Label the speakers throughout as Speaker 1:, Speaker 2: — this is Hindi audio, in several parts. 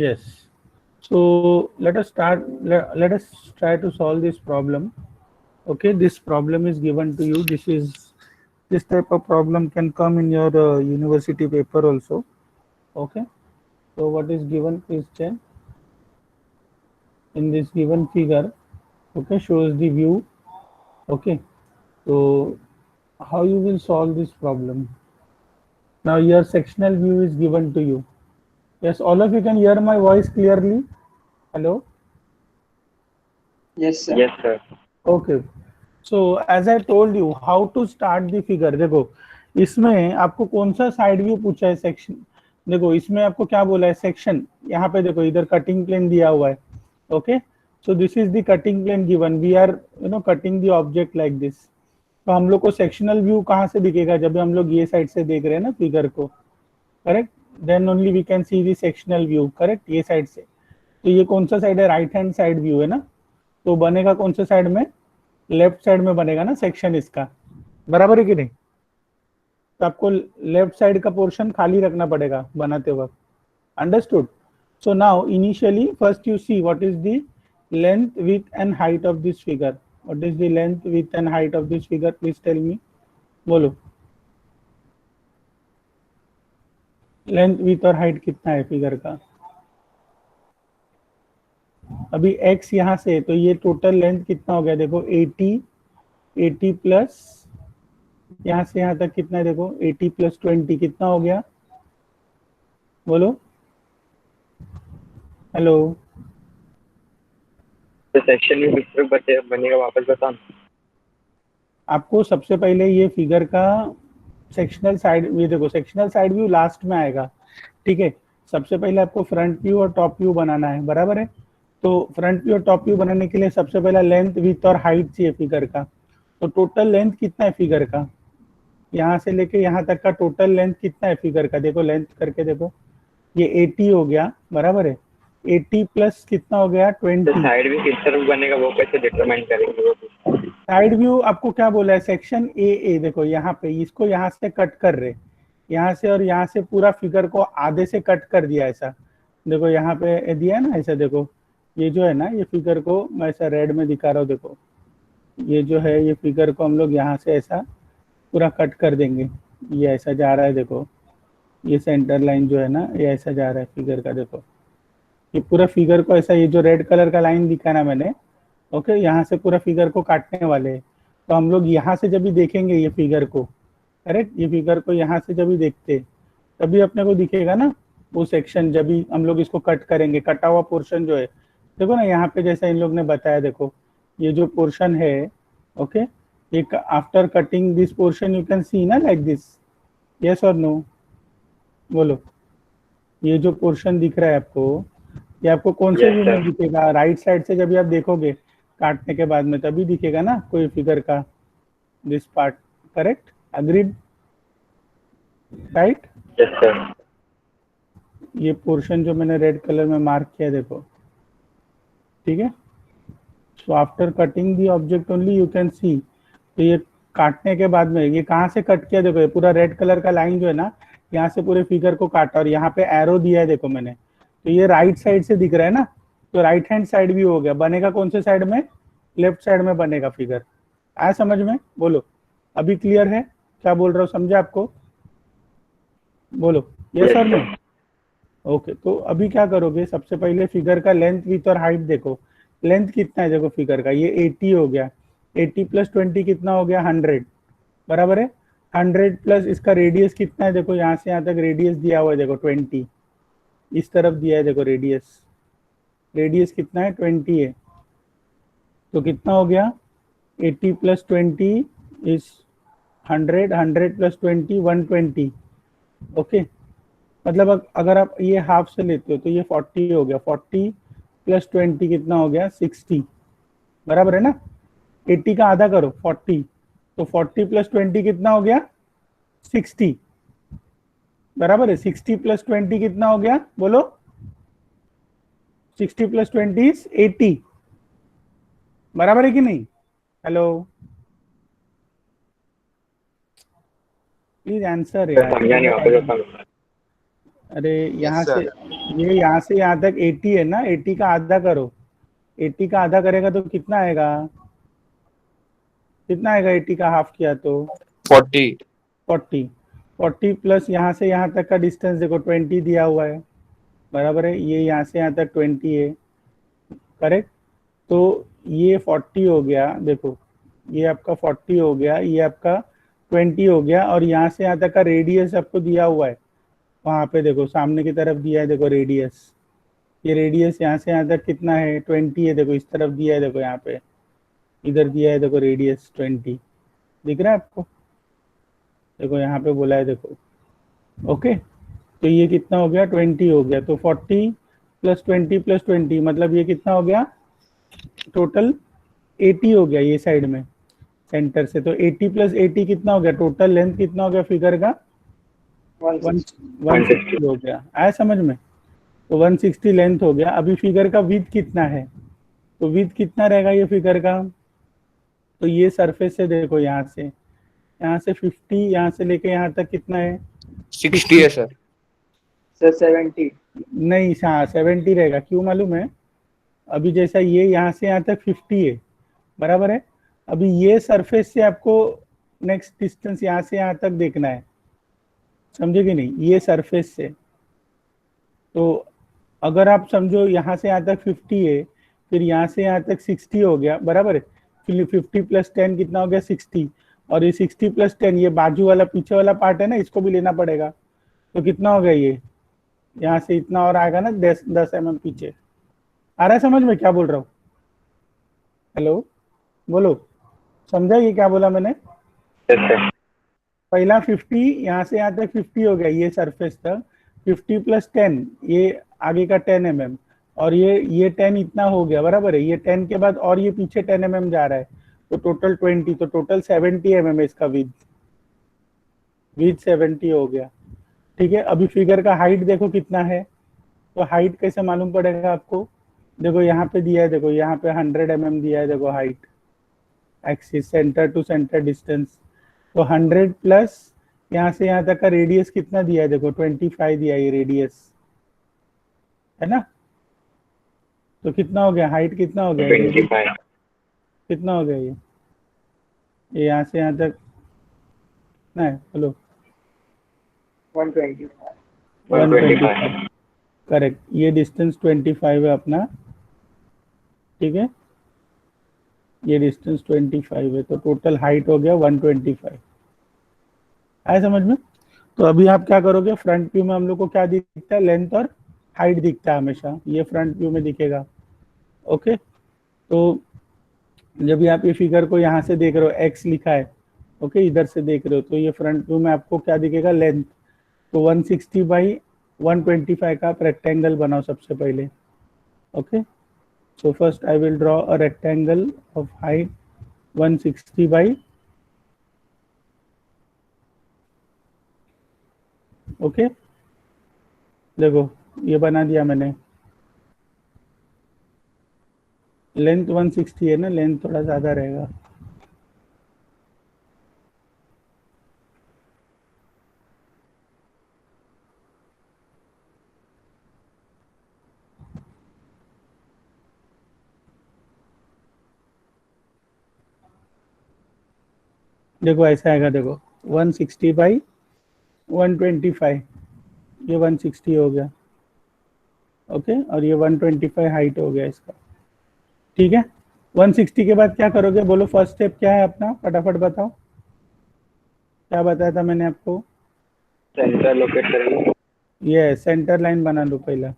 Speaker 1: Yes. So let us start. Let us try to solve this problem. Okay, this problem is given to you. This type of problem can come in your university paper also. Okay. So what is given, please check. In this given figure, okay, shows the view. Okay. So how you will solve this problem? Now your sectional view is given to you. Yes, all of you can hear my voice clearly. Hello.
Speaker 2: Yes, sir.
Speaker 3: Yes, sir.
Speaker 1: Okay, so as I told you how to start the figure. देखो इसमें आपको कौन सा साइड व्यू पूछा है, सेक्शन. देखो इसमें आपको क्या बोला है, सेक्शन. यहाँ पे देखो इधर कटिंग प्लेन दिया हुआ है. Okay, so this is the cutting plane given. We are cutting the object like this. तो हम लोग को सेक्शनल व्यू कहाँ से दिखेगा, जब हम लोग ये साइड से देख रहे हैं ना फिगर को. Correct, then only we can see the sectional view. Correct, ये साइड से. तो ये कौन सा साइड है, राइट हैंड साइड व्यू है ना. तो बनेगा कौन से साइड में, लेफ्ट साइड में बनेगा ना सेक्शन इसका. बराबर है कि नहीं. तो आपको लेफ्ट साइड का पोर्शन खाली रखना पड़ेगा बनाते वक्त. Understood. So now initially first you see what is the length width and height of this figure. What is the length width and height of this figure, please tell me. बोलो, लेंथ विड्थ और हाइट कितना है फिगर का. अभी x यहाँ से, तो ये टोटल लेंथ कितना हो गया, देखो 80 प्लस यहाँ से यहाँ तक कितना है, देखो 80 प्लस 20 कितना हो गया. बोलो, हेलो.
Speaker 3: तो सेक्शन में किस तरह बनेगा वापस बताओ.
Speaker 1: आपको सबसे पहले ये फिगर का सेक्शनल साइड, ये देखो सेक्शनल साइड व्यू लास्ट में आएगा. ठीक है, सबसे पहले आपको फ्रंट व्यू और टॉप व्यू बनाना है. बराबर है. तो फ्रंट व्यू और टॉप व्यू बनाने के लिए सबसे पहला लेंथ विड्थ और हाइट चाहिए फिगर का. तो टोटल लेंथ कितना है फिगर का, यहाँ से लेके यहाँ तक का टोटल लेंथ कितना है फिगर का. देखो लेंथ करके देखो, ये 80 हो गया. बराबर है. 80 प्लस कितना हो गया, 20.
Speaker 3: तो साइड भी किस तरह बनेगा वो कैसे डिटरमाइन करेंगे वो.
Speaker 1: साइड व्यू आपको क्या बोला है, सेक्शन ए. देखो यहाँ पे इसको यहाँ से कट कर रहे, यहाँ से और यहाँ से पूरा फिगर को आधे से कट कर दिया ऐसा. देखो यहाँ पे दिया है ना ऐसा. देखो ये जो है ना, ये फिगर को मैं ऐसा रेड में दिखा रहा हूँ. देखो ये जो है, ये फिगर को हम लोग यहाँ से ऐसा पूरा कट कर देंगे. ये ऐसा जा रहा है. देखो ये सेंटर लाइन जो है ना, ये ऐसा जा रहा है फिगर का. देखो ये पूरा फिगर को ऐसा, ये जो रेड कलर का लाइन दिखा ना मैंने, ओके, यहाँ से पूरा फिगर को काटने वाले हैं. तो हम लोग यहाँ से जब भी देखेंगे ये फिगर को, करेक्ट, ये फिगर को यहाँ से जब भी देखते तभी अपने को दिखेगा ना वो सेक्शन. जब भी हम लोग इसको कट करेंगे, कटा हुआ पोर्शन जो है, देखो ना यहाँ पे जैसा इन लोग ने बताया. देखो ये जो पोर्शन है, ओके, एक after cutting this portion you can see ना लाइक दिस. यस और नो, बोलो. ये जो पोर्शन दिख रहा है आपको, ये आपको कौन से व्यू में दिखेगा, राइट साइड से. जब भी आप देखोगे काटने के बाद में तभी दिखेगा ना कोई फिगर का this part. Correct, agreed, right.
Speaker 3: Yes sir.
Speaker 1: ये पोर्शन जो मैंने रेड कलर में मार्क किया, देखो, ठीक है. So after cutting the object only you can see. तो ये काटने के बाद में ये कहाँ से कट किया, देखो ये पूरा रेड कलर का लाइन जो है ना, यहाँ से पूरे फिगर को काटा और यहाँ पे एरो दिया है देखो मैंने. तो ये राइट साइड से दिख रहा है ना, तो राइट हैंड साइड भी हो गया. बनेगा कौन से साइड में, लेफ्ट साइड में बनेगा फिगर. आया समझ में. बोलो, अभी क्लियर है क्या बोल रहा हूँ, समझे आपको. बोलो यस और नो. ओके, तो अभी क्या करोगे, सबसे पहले फिगर का लेंथ विड्थ और हाइट देखो. लेंथ कितना है देखो फिगर का, ये 80 हो गया. 80 प्लस 20 कितना हो गया, 100. बराबर है. 100 प्लस इसका रेडियस कितना है, देखो यहाँ से यहाँ तक रेडियस दिया हुआ है, देखो 20. इस तरफ दिया है देखो रेडियस. रेडियस कितना है, 20 है. तो कितना हो गया, 80 प्लस 20 इज 100. 100 प्लस 20 120. ओके, मतलब अगर आप ये हाफ से लेते हो तो ये 40 हो गया. 40 प्लस 20 कितना हो गया, 60. बराबर है ना. 80 का आधा करो 40, तो 40 प्लस 20 कितना हो गया, 60. बराबर है. 60 प्लस 20 कितना हो गया, बोलो. 60 प्लस 20 इज 80. बराबर है कि नहीं. हेलो, प्लीज आंसर यार. अरे यहाँ से ये यहाँ से यहाँ तक 80 है ना, 80 का आधा करो, 80 का आधा करेगा तो कितना आएगा, कितना आएगा 80 का हाफ किया तो
Speaker 2: 40।
Speaker 1: 40। 40 प्लस यहाँ से यहाँ तक का डिस्टेंस देखो 20 दिया हुआ है, बराबर है, ये यहाँ से यहाँ तक 20 है, करेक्ट। तो ये 40 हो गया, देखो ये आपका 40 हो गया, ये आपका 20 हो गया, और यहाँ से यहाँ तक का रेडियस आपको दिया हुआ है, वहां पे देखो सामने की तरफ दिया है, देखो रेडियस, ये रेडियस यहाँ से यहाँ तक कितना है 20 है, देखो इस तरफ दिया है, देखो यहाँ पे इधर दिया है, देखो रेडियस 20 दिख रहा है आपको, देखो यहाँ पे बोला है, देखो ओके। तो ये कितना हो गया 20 हो गया, तो 40 प्लस 20 प्लस 20 मतलब ये कितना हो गया टोटल 80 हो गया ये साइड में सेंटर से। तो 80 प्लस 80 कितना हो गया, टोटल लेंथ कितना हो गया फिगर का 160 हो गया, आया समझ में। तो 160 लेंथ हो गया। अभी फिगर का विड्थ कितना है, तो विड्थ कितना रहेगा ये फिगर का, तो ये सरफेस से देखो यहाँ से 50, यहाँ से लेके यहाँ तक कितना है
Speaker 2: 60 है सर।
Speaker 3: सर 70।
Speaker 1: नहीं हाँ 70 रहेगा, क्यों मालूम है, अभी जैसा ये यहाँ से यहाँ तक 50 है, बराबर है। अभी ये सरफेस से आपको नेक्स्ट डिस्टेंस यहाँ से यहाँ तक देखना है, समझे कि नहीं, ये सरफेस से। तो अगर आप समझो यहाँ से यहाँ तक 50 है, फिर यहाँ से यहाँ तक 60 हो गया, बराबर है, फिर 50 प्लस 10 कितना हो गया 60, और ये 60 प्लस 10 ये बाजू वाला पीछे वाला पार्ट है ना, इसको भी लेना पड़ेगा। तो कितना हो गया ये, यहाँ से इतना और आएगा ना 10 mm पीछे। आ रहा है समझ में क्या बोल रहा हूँ, हेलो बोलो, समझा ये क्या बोला मैंने। पहला 50, यहाँ से यहाँ तक 50 हो गया ये सरफेस तक, 50 प्लस 10 ये आगे का 10 mm, और ये 10 इतना हो गया, बराबर है, ये 10 के बाद और ये पीछे 10 mm जा रहा है, तो टोटल 20, तो टोटल 70 mm इसका विथ 70 हो गया, ठीक है। अभी फिगर का हाइट देखो कितना है, तो हाइट कैसे मालूम पड़ेगा आपको, देखो यहाँ पे दिया है, देखो यहाँ पे 100 mm दिया है, देखो height axis centre to centre distance, तो 100 प्लस यहाँ से यहाँ तक का रेडियस कितना दिया है, देखो 25 दिया है ये रेडियस, है ना। तो कितना हो गया हाइट, कितना हो गया
Speaker 3: 25।
Speaker 1: कितना हो गया ये यहाँ से यहाँ तक कितना है, बोलो
Speaker 3: 125।
Speaker 1: 125, करेक्ट, ये डिस्टेंस 25 है अपना, ठीक है, ये डिस्टेंस 25 है, तो टोटल हाइट हो गया 125, आया समझ में। तो अभी आप क्या करोगे, फ्रंट व्यू में हम लोग को क्या दिखता है, लेंथ और हाइट दिखता है हमेशा, ये फ्रंट व्यू में दिखेगा, ओके। तो जब भी आप ये फिगर को यहाँ से देख रहे हो, एक्स लिखा है, ओके, इधर से देख रहे हो, तो ये फ्रंट व्यू में आपको क्या दिखेगा, लेंथ। तो 160 बाई 125 का आप रेक्टेंगल बनाओ सबसे पहले, okay. So first I will draw a rectangle of height 160 by, okay, देखो ये बना दिया मैंने, लेंथ 160 है ना, लेंथ थोड़ा ज्यादा रहेगा, देखो ऐसा आएगा, देखो 160 बाई 125, ये 160 हो गया, ओके, और ये 125 हाइट हो गया इसका, ठीक है। 160 के बाद क्या करोगे, बोलो फर्स्ट स्टेप क्या है अपना, फटाफट बताओ, क्या बताया था मैंने आपको,
Speaker 3: सेंटर लोकेट करेंगे।
Speaker 1: ये सेंटर लाइन बना लो पहला,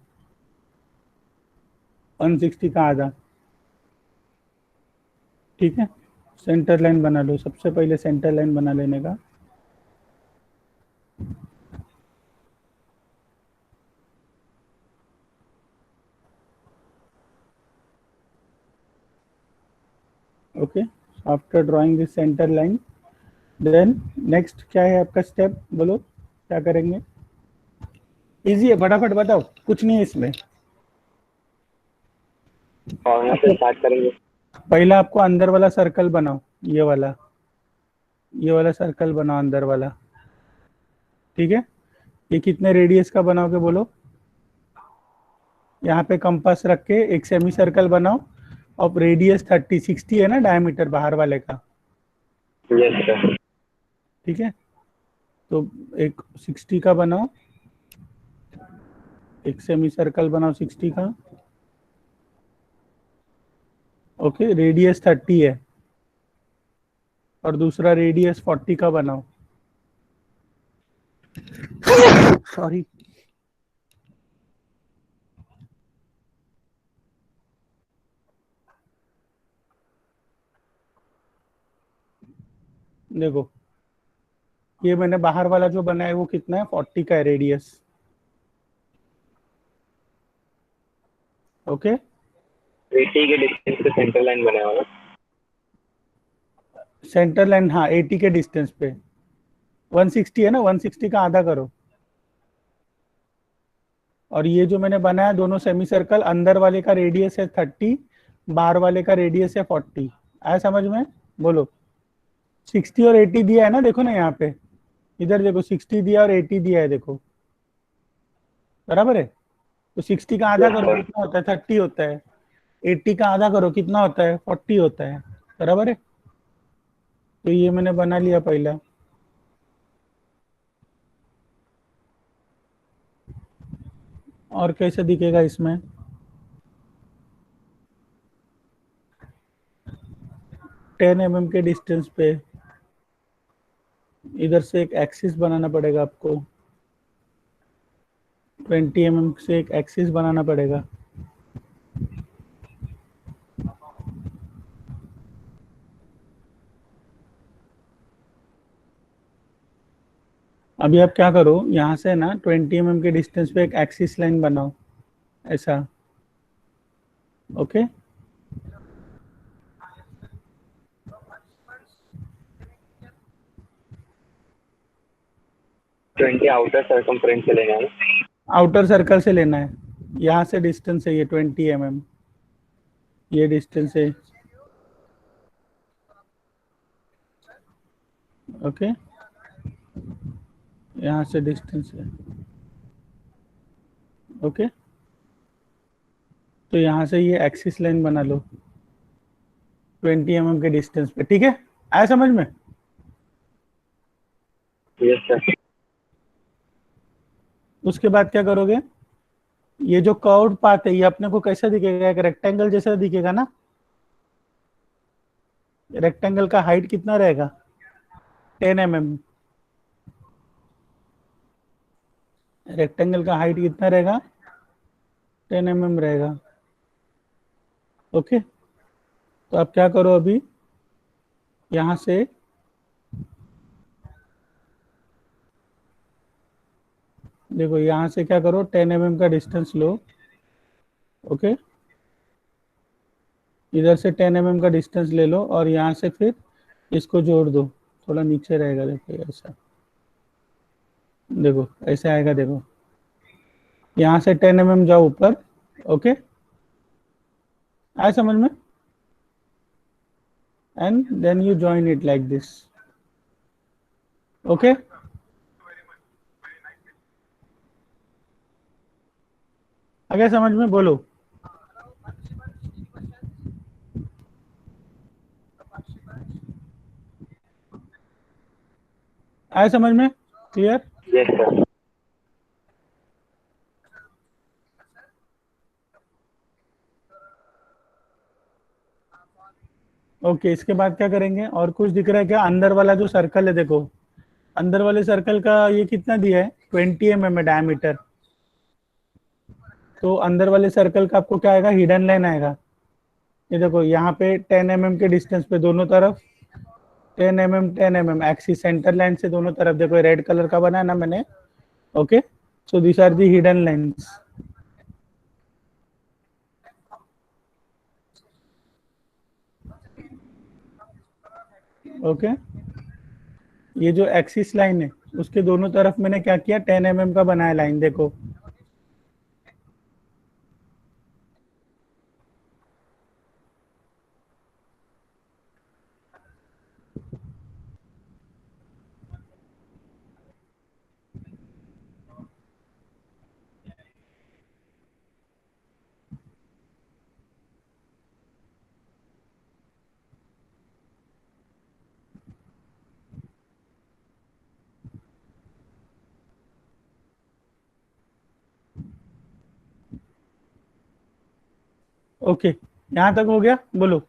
Speaker 1: 160 का आधा, ठीक है, सेंटर लाइन बना लो, सबसे पहले सेंटर लाइन बना लेने का, okay. After drawing this centre line, then next क्या है आपका स्टेप, बोलो क्या करेंगे, इजी है, फटाफट बताओ, कुछ नहीं है इसमें।
Speaker 3: और यहाँ से स्टार्ट करेंगे।
Speaker 1: पहला आपको अंदर वाला सर्कल बनाओ, ये वाला सर्कल बनाओ अंदर वाला, ठीक है। ये कितने रेडियस का बनाओगे बोलो, यहाँ पे कंपास रख के एक सेमी सर्कल बनाओ और रेडियस 60 है ना डायमीटर बाहर वाले का,
Speaker 3: यस सर।
Speaker 1: ठीक है। तो एक 60 का बनाओ, एक सेमी सर्कल बनाओ 60 का, ओके। रेडियस 30 है और दूसरा रेडियस 40 का बनाओ, सॉरी। देखो ये मैंने बाहर वाला जो बनाया है वो कितना है, 40 का है रेडियस, ओके।
Speaker 3: 80 के डिस्टेंस पे सेंटर लाइन बनाया होगा।
Speaker 1: सेंटर लाइन, हाँ 80 के डिस्टेंस पे। 160 है ना, 160 का आधा करो। और ये जो मैंने बनाया दोनों सेमी सर्कल, अंदर वाले का रेडियस है 30, बाहर वाले का रेडियस है 40। आया समझ में? बोलो। 60 और 80 दिया है ना, देखो ना यहाँ पे, इधर देखो 60 दिया और 80 दिया है, देखो बराबर है। तो 60 का आधा
Speaker 3: यस
Speaker 1: करो
Speaker 3: सर।
Speaker 1: कितना होता है, 30 होता है। 80 का आधा करो कितना होता है, 40 होता है, बराबर है। तो ये मैंने बना लिया पहला। और कैसे दिखेगा इसमें, 10 mm के डिस्टेंस पे इधर से एक एक्सिस बनाना पड़ेगा आपको, 20 mm से एक एक्सिस बनाना पड़ेगा। अभी आप क्या करो, यहाँ से ना 20 mm के डिस्टेंस पे एक एक्सिस लाइन बनाओ, ऐसा, ओके।
Speaker 3: 20 आउटर सर्कमफ्रेंस से लेना है।
Speaker 1: आउटर सर्कल से लेना है, यहाँ से डिस्टेंस है ये 20 mm, ये डिस्टेंस है, ओके। यहाँ से डिस्टेंस है, ओके। तो यहाँ से ये एक्सिस लाइन बना लो 20 mm के डिस्टेंस पे, ठीक है। आया समझ में?
Speaker 3: Yes sir.
Speaker 1: उसके बाद क्या करोगे, ये जो कर्व्ड पाथ है ये अपने को कैसा दिखेगा, एक रेक्टेंगल जैसा दिखेगा ना। रेक्टेंगल का हाइट कितना रहेगा, 10 mm। रेक्टेंगल का हाइट कितना रहेगा, 10 mm रहेगा, ओके। तो आप क्या करो अभी, यहाँ से देखो, यहाँ से क्या करो, 10 mm का डिस्टेंस लो, ओके। इधर से 10 mm का डिस्टेंस ले लो और यहाँ से फिर इसको जोड़ दो, थोड़ा नीचे रहेगा, देखो ऐसा, देखो ऐसे आएगा, देखो यहाँ से 10 mm जाओ ऊपर, ओके। आया समझ में? And then you join it like this, okay. आगे समझ में, बोलो। आया समझ में, क्लियर?
Speaker 3: Yes sir.
Speaker 1: ओके, इसके बाद क्या करेंगे, और कुछ दिख रहा है क्या? अंदर वाला जो सर्कल है, देखो अंदर वाले सर्कल का ये कितना दिया है, 20 mm है डायमीटर। तो अंदर वाले सर्कल का आपको क्या आएगा, हिडन लाइन आएगा। ये देखो यहाँ पे 10 mm के डिस्टेंस पे दोनों तरफ 10 mm एक्सिस सेंटर लाइन से दोनों तरफ, देखो रेड कलर का बना है ना मैंने, okay. So this are the hidden lines, okay. ये जो एक्सिस लाइन है उसके दोनों तरफ मैंने क्या किया, 10 mm का बनाया लाइन, देखो। ओके, यहाँ तक हो गया, बोलो।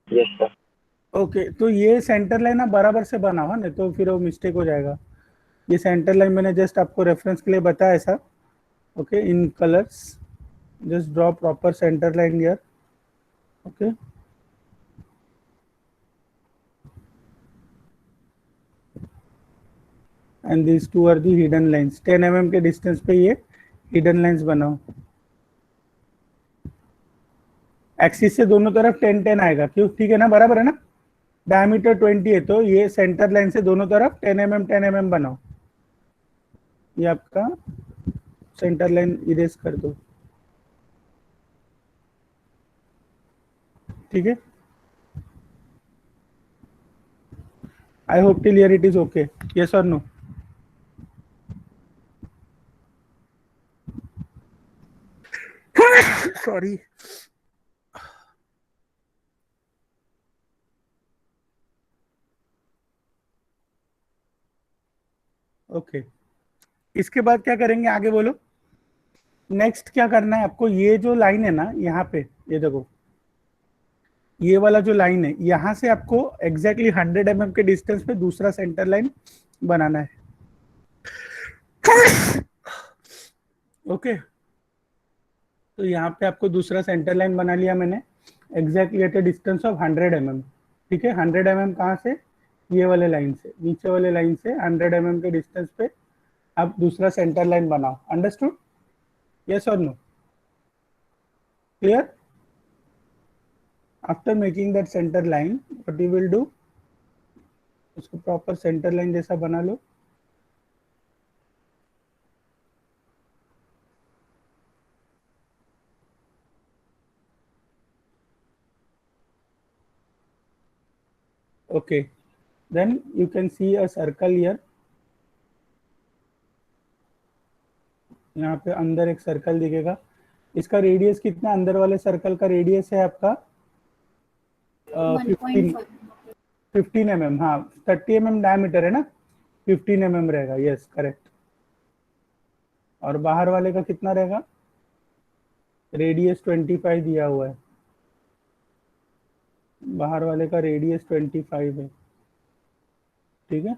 Speaker 3: Yes sir.
Speaker 1: ओके, तो ये सेंटर लाइन आप बराबर से बनाओ, नहीं तो फिर वो मिस्टेक हो जाएगा। ये सेंटर लाइन मैंने जस्ट आपको रेफरेंस के लिए बताया ऐसा। Okay, in colours just draw proper centre line here. Okay, and this two are the hidden lines. 10 mm के डिस्टेंस पे ये हिडन लाइंस बनाओ। एक्सिस से दोनों तरफ 10 10 आएगा, क्यों? ठीक है ना, बराबर है ना। डायमीटर 20 है, तो ये सेंटर लाइन से दोनों तरफ 10 mm 10 mm बनाओ। ये आपका सेंटर लाइन इरेज कर दो, ठीक है। I hope till here it is okay, yes और नो? सॉरी। ओके, इसके बाद क्या करेंगे, आगे बोलो। नेक्स्ट क्या करना है आपको, ये जो लाइन है ना यहाँ पे, ये देखो, ये वाला जो लाइन है, यहां से आपको एग्जैक्टली 100 mm के डिस्टेंस पे दूसरा सेंटर लाइन बनाना है। ओके, तो यहाँ पे आपको दूसरा सेंटर लाइन बना लिया मैंने, exactly at A distance of 100 mm। ठीक है, 100 mm कहाँ से? ये वाले लाइन से, नीचे वाले लाइन से 100 mm के डिस्टेंस पे आप दूसरा सेंटर लाइन बनाओ। अंडरस्टूड? यस और no? Clear? After making that centre line, what you will do, उसको प्रॉपर सेंटर लाइन जैसा बना लो। Okay, then you can see a circle here। यहाँ पे अंदर एक सर्कल दिखेगा, इसका रेडियस कितना, अंदर वाले सर्कल का रेडियस है आपका 15 mm। हाँ, 30 mm डायमीटर है ना, 15 mm रहेगा, यस करेक्ट। और बाहर वाले का कितना रहेगा? रेडियस 25 दिया हुआ है, बाहर वाले का रेडियस 25 है, ठीक है।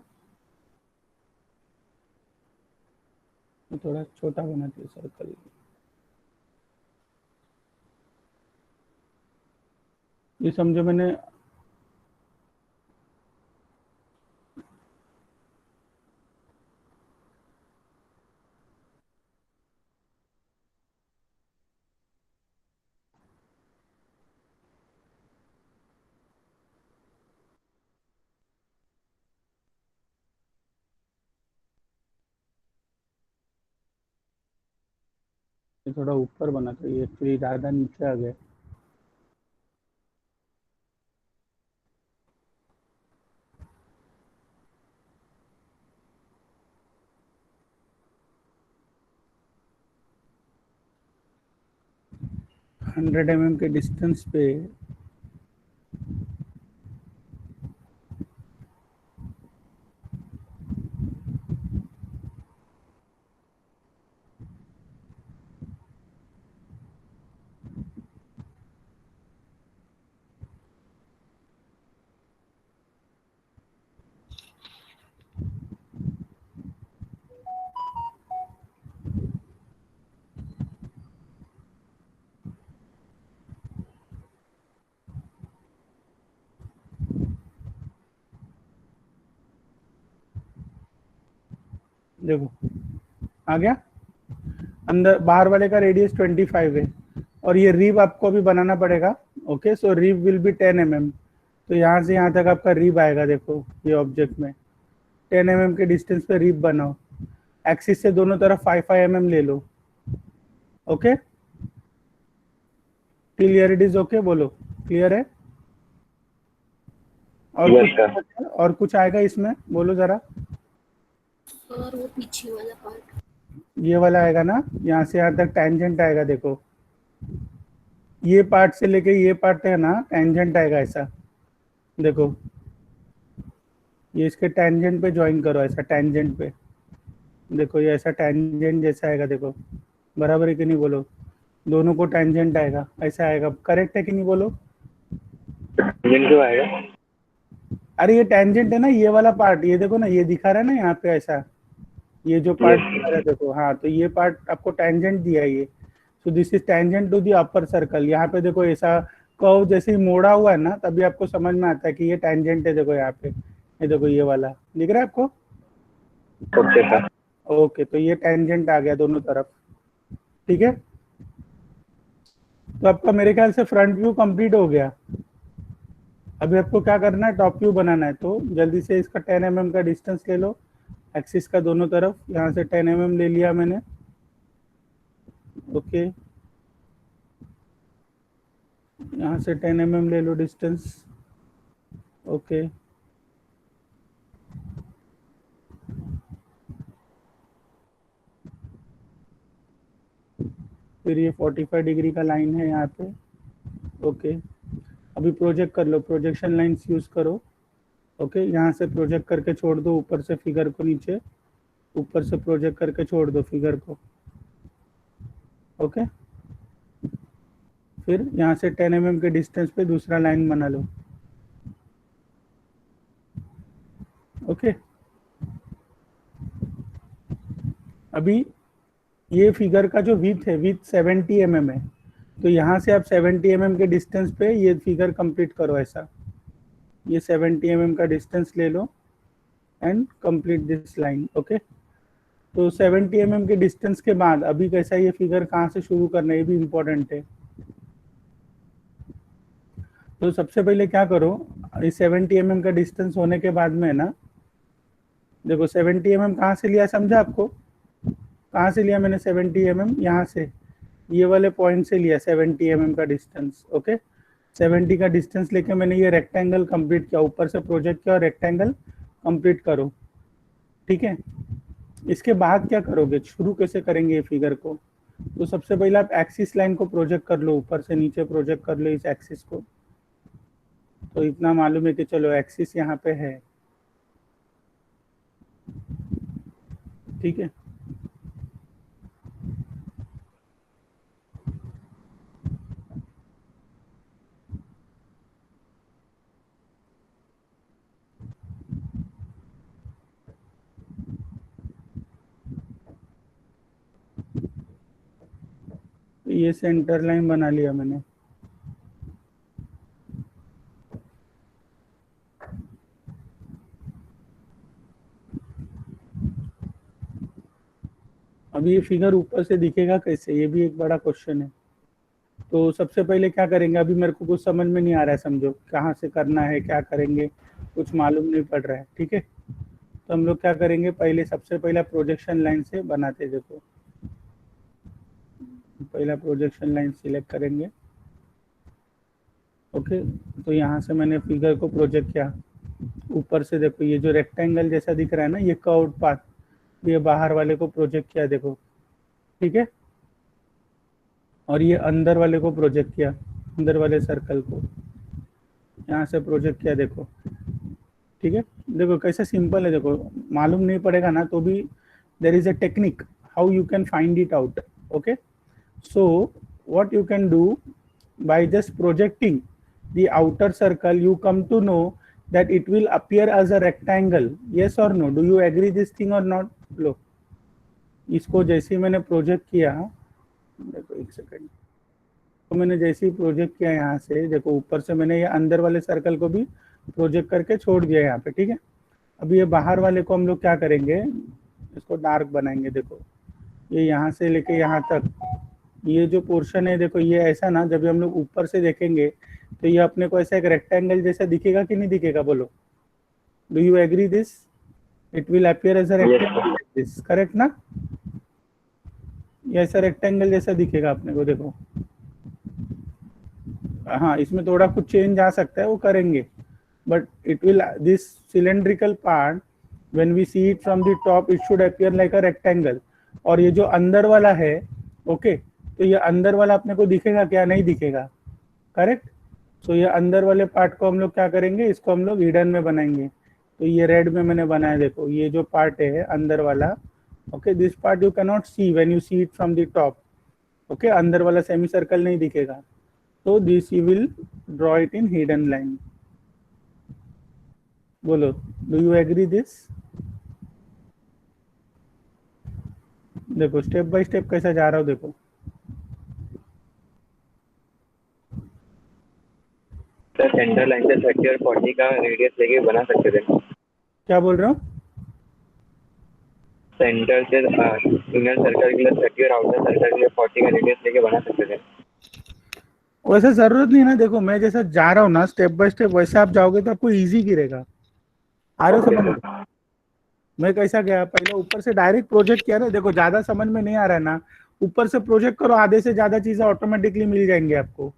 Speaker 1: थोड़ा छोटा बनाते हैं सर्कल, ये समझो मैंने। ये थोड़ा ऊपर बना, तो ये एक्चुअली ज्यादा नीचे आ गया। हंड्रेड mm के डिस्टेंस पे देखो आ गया। अंदर बाहर वाले का रेडियस 25 है, और ये रिब आपको अभी बनाना पड़ेगा। Okay, so rib will be 10 mm। तो यहाँ से यहाँ तक आपका रिब आएगा, देखो ये ऑब्जेक्ट में 10 mm के डिस्टेंस पे रिब बनाओ। एक्सिस से दोनों तरफ 5 mm ले लो। Okay, clear? It is okay, बोलो क्लियर है? और
Speaker 3: Yes,
Speaker 1: कुछ, और कुछ आएगा इसमें, बोलो जरा।
Speaker 4: और वो पीछे वाला पार्ट,
Speaker 1: ये वाला आएगा ना, यहाँ से यहाँ तक टेंजेंट आएगा, देखो ये पार्ट से लेके ये पार्ट है ना, टेंजेंट आएगा ऐसा, देखो ये इसके टेंजेंट पे ज्वाइन करो, ऐसा टेंजेंट पे, देखो ये ऐसा टेंजेंट जैसा आएगा, देखो बराबर है कि नहीं, बोलो। दोनों को टेंजेंट आएगा, ऐसा आएगा। करेक्ट है कि नहीं बोलो?
Speaker 3: टेंजेंट क्यों आएगा?
Speaker 1: अरे ये टेंजेंट है ना, ये वाला पार्ट, ये देखो ना, ये दिखा रहा है ना यहाँ पे ऐसा, ये जो पार्ट दिखा रहा है देखो, हाँ, तो ये पार्ट आपको टेंजेंट दिया है ये। So this is tangent to the upper circle. यहाँ पे देखो ऐसा कर्व जैसे ही मोड़ा हुआ है ना, तभी आपको समझ में आता है कि ये टेंजेंट है। देखो यहाँ पे, ये देखो ये वाला दिख रहा है आपको?
Speaker 3: Okay sir.
Speaker 1: ओके, तो ये टेंजेंट आ गया दोनों तरफ, ठीक है। तो आपका मेरे ख्याल से फ्रंट व्यू कंप्लीट हो गया। अभी आपको क्या करना है, टॉप व्यू बनाना है। तो जल्दी से इसका 10 mm का डिस्टेंस ले लो एक्सिस का दोनों तरफ। यहाँ से 10 mm ले लिया मैंने, ओके। यहाँ से 10 mm ले लो डिस्टेंस, ओके। फिर ये 45 डिग्री का लाइन है यहाँ पे, ओके। अभी प्रोजेक्ट कर लो, प्रोजेक्शन लाइन्स यूज करो, ओके। यहाँ से प्रोजेक्ट करके छोड़ दो ऊपर से फिगर को नीचे, ऊपर से प्रोजेक्ट करके छोड़ दो फिगर को, ओके। फिर यहाँ से 10 mm के डिस्टेंस पे दूसरा लाइन बना लो, ओके। अभी ये फिगर का जो विथ है, विथ 70 mm है, तो यहाँ से आप 70 mm के डिस्टेंस पे ये फिगर कंप्लीट करो ऐसा। ये 70 mm का डिस्टेंस ले लो and complete this line, okay. तो 70 mm के डिस्टेंस के बाद अभी कैसा ये फिगर कहाँ से शुरू करना है, ये भी इम्पोर्टेंट है। तो सबसे पहले क्या करो, इस 70 mm का डिस्टेंस होने के बाद में ना, देखो 70 mm कहाँ से लिया समझा आपको? कहाँ से लिया मैंने 70 mm? यहाँ से, ये वाले पॉइंट से लिया 70 mm का डिस्टेंस, ओके। 70 का डिस्टेंस लेके मैंने ये रेक्टेंगल कंप्लीट किया, ऊपर से प्रोजेक्ट किया और रेक्टेंगल कंप्लीट करो, ठीक है। इसके बाद क्या करोगे, शुरू कैसे करेंगे ये फिगर को? तो सबसे पहले आप एक्सिस लाइन को प्रोजेक्ट कर लो, ऊपर से नीचे प्रोजेक्ट कर लो इस एक्सिस को। तो इतना मालूम है कि चलो एक्सिस यहाँ पे है, ठीक है। ये सेंटर लाइन बना लिया मैंने, अभी ये फिगर ऊपर से दिखेगा कैसे, ये भी एक बड़ा क्वेश्चन है। तो सबसे पहले क्या करेंगे, अभी मेरे को कुछ समझ में नहीं आ रहा है, समझो कहाँ से करना है, क्या करेंगे, कुछ मालूम नहीं पड़ रहा है, ठीक है। तो हम लोग क्या करेंगे, पहले सबसे पहला प्रोजेक्शन लाइन से बनाते, देखो पहला प्रोजेक्शन लाइन सिलेक्ट करेंगे, ओके। तो यहाँ से मैंने फिगर को प्रोजेक्ट किया ऊपर से, देखो ये जो रेक्टेंगल जैसा दिख रहा है ना, ये कर्व्ड पाथ, ये बाहर वाले को प्रोजेक्ट किया, देखो, ठीक है। और ये अंदर वाले को प्रोजेक्ट किया, अंदर वाले सर्कल को यहाँ से प्रोजेक्ट किया, देखो, ठीक है। देखो कैसा सिंपल है, देखो मालूम नहीं पड़ेगा ना तो भी there is a technique how you can find it out, okay. So what you can do, by just projecting the outer circle you come to know that it will appear as a rectangle, yes or no? Do you agree this thing or not? लो, इसको जैसे ही मैंने प्रोजेक्ट किया, देखो एक सेकंड, तो मैंने जैसे ही प्रोजेक्ट किया यहाँ से, देखो ऊपर से मैंने ये अंदर वाले सर्कल को भी प्रोजेक्ट करके छोड़ दिया यहाँ पे, ठीक है। अभी ये बाहर वाले को हम लोग क्या करेंगे, इसको डार्क बनाएंगे, देखो ये यहाँ से लेके यहाँ तक, ये जो पोर्शन है देखो, ये ऐसा ना, जब हम लोग ऊपर से देखेंगे तो ये अपने को ऐसा एक रेक्टेंगल जैसा दिखेगा कि नहीं दिखेगा, बोलो। Do you agree this? It will appear as a rectangle, this correct ना? ये ऐसा रेक्टेंगल जैसा दिखेगा अपने को, देखो। हाँ, इसमें थोड़ा कुछ चेंज आ सकता है, वो करेंगे, but it will, this cylindrical part when we see it from the top it should appear like a rectangle. और ये जो अंदर वाला है, ओके, तो ये अंदर वाला अपने को दिखेगा क्या, नहीं दिखेगा, करेक्ट। सो ये अंदर वाले पार्ट को हम लोग क्या करेंगे, इसको हम लोग हिडन में बनाएंगे। तो ये रेड में मैंने बनाया, देखो ये जो पार्ट है अंदर वाला, okay, this part you can not see when you see it from the top, okay, अंदर वाला सेमी सर्कल नहीं दिखेगा, तो this you will draw it in hidden line. बोलो, डू यू एग्री दिस? देखो स्टेप बाय स्टेप कैसा जा रहा हूं, देखो
Speaker 3: सर सेंटर लाइन से 30 और 40 का रेडियस लेके बना सकते थे।
Speaker 1: क्या बोल रहा हूँ?
Speaker 3: सेंटर से इनर सर्कल के लिए 30 और आउटर सर्कल के लिए 40 का रेडियस लेके बना सकते थे।
Speaker 1: वैसे जरूरत नहीं ना, देखो मैं जैसा जा रहा हूँ ना स्टेप बाय स्टेप, वैसे आप जाओगे तो आपको इजी गिरेगा। आ रहे हो समझ में? मैं कैसा गया, पहले ऊपर से डायरेक्ट प्रोजेक्ट किया ना, देखो ज्यादा समझ में नहीं आ रहा है ना, ऊपर से प्रोजेक्ट करो, आधे से ज्यादा चीजें ऑटोमेटिकली मिल जाएंगे आपको।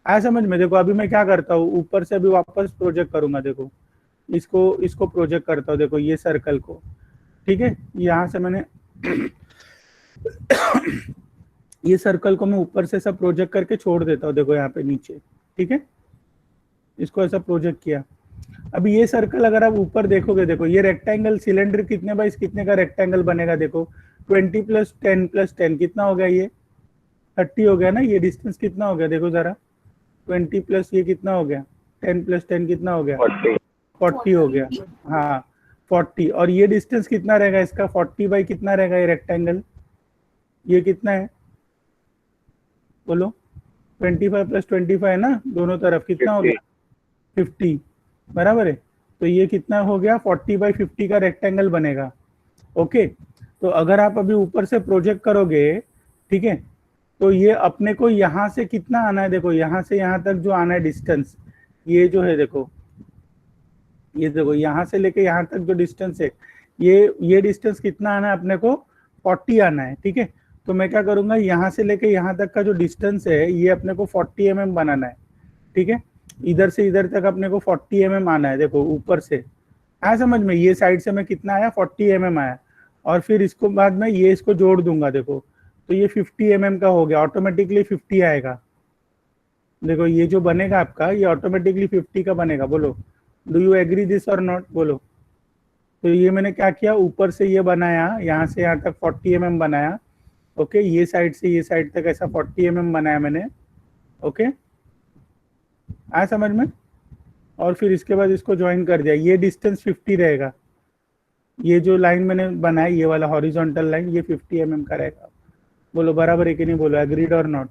Speaker 1: आया समझ में? देखो अभी मैं क्या करता हूँ, ऊपर से अभी वापस प्रोजेक्ट करूंगा, देखो इसको प्रोजेक्ट करता हूँ, देखो ये सर्कल को, ठीक है, यहाँ से मैंने ये सर्कल को मैं ऊपर से सब प्रोजेक्ट करके छोड़ देता हूँ, देखो यहाँ पे नीचे, ठीक है, इसको ऐसा प्रोजेक्ट किया। अभी ये सर्कल अगर आप ऊपर देखोगे, देखो ये रेक्टेंगल सिलेंडर कितने बाई कितने का रेक्टेंगल बनेगा, देखो 20 + 10 + 10 कितना हो गया, ये 30 हो गया ना। ये डिस्टेंस कितना हो गया, देखो जरा, 20 प्लस ये कितना हो गया, 10 + 10 कितना हो गया, 40 हो गया। हाँ 40, और ये डिस्टेंस कितना रहेगा इसका, 40 बाई कितना रहेगा ये रेक्टेंगल, ये कितना है बोलो, 25 + 25 ना, दोनों तरफ कितना हो गया, 50, बराबर है। तो ये कितना हो गया, 40/50 का रेक्टेंगल बनेगा। ओके, तो अगर आप अभी ऊपर से प्रोजेक्ट करोगे, ठीक है, तो ये अपने को यहाँ से कितना आना है, देखो यहाँ से यहाँ तक जो आना है डिस्टेंस, ये जो है देखो, ये देखो यहाँ से लेके यहाँ तक जो डिस्टेंस है, ये डिस्टेंस कितना आना है अपने को, 40 आना है, ठीक है। तो मैं क्या करूंगा, यहाँ से लेके यहाँ तक का जो डिस्टेंस है, ये अपने को 40 mm बनाना है, ठीक है। इधर से इधर तक अपने को 40 mm आना है, देखो ऊपर से, आया समझ में? ये साइड से मैं कितना आया, 40 mm आया, और फिर इसको बाद में ये इसको जोड़ दूंगा, देखो तो ये 50 mm का हो गया, ऑटोमेटिकली 50 आएगा। देखो ये जो बनेगा आपका, ये ऑटोमेटिकली 50 का बनेगा। बोलो, डू यू एग्री दिस और नॉट? बोलो। तो ये मैंने क्या किया, ऊपर से ये बनाया, यहाँ से यहाँ तक 40 mm बनाया, ओके, ये साइड से ये साइड तक ऐसा 40 mm बनाया मैंने, ओके, आया समझ में? और फिर इसके बाद इसको ज्वाइन कर दिया, ये डिस्टेंस 50 रहेगा, ये जो लाइन मैंने बनाया, ये वाला हॉरिजॉन्टल लाइन, ये 50 mm का रहेगा। बोलो बराबर है कि नहीं? बोलो एग्रीड और नॉट?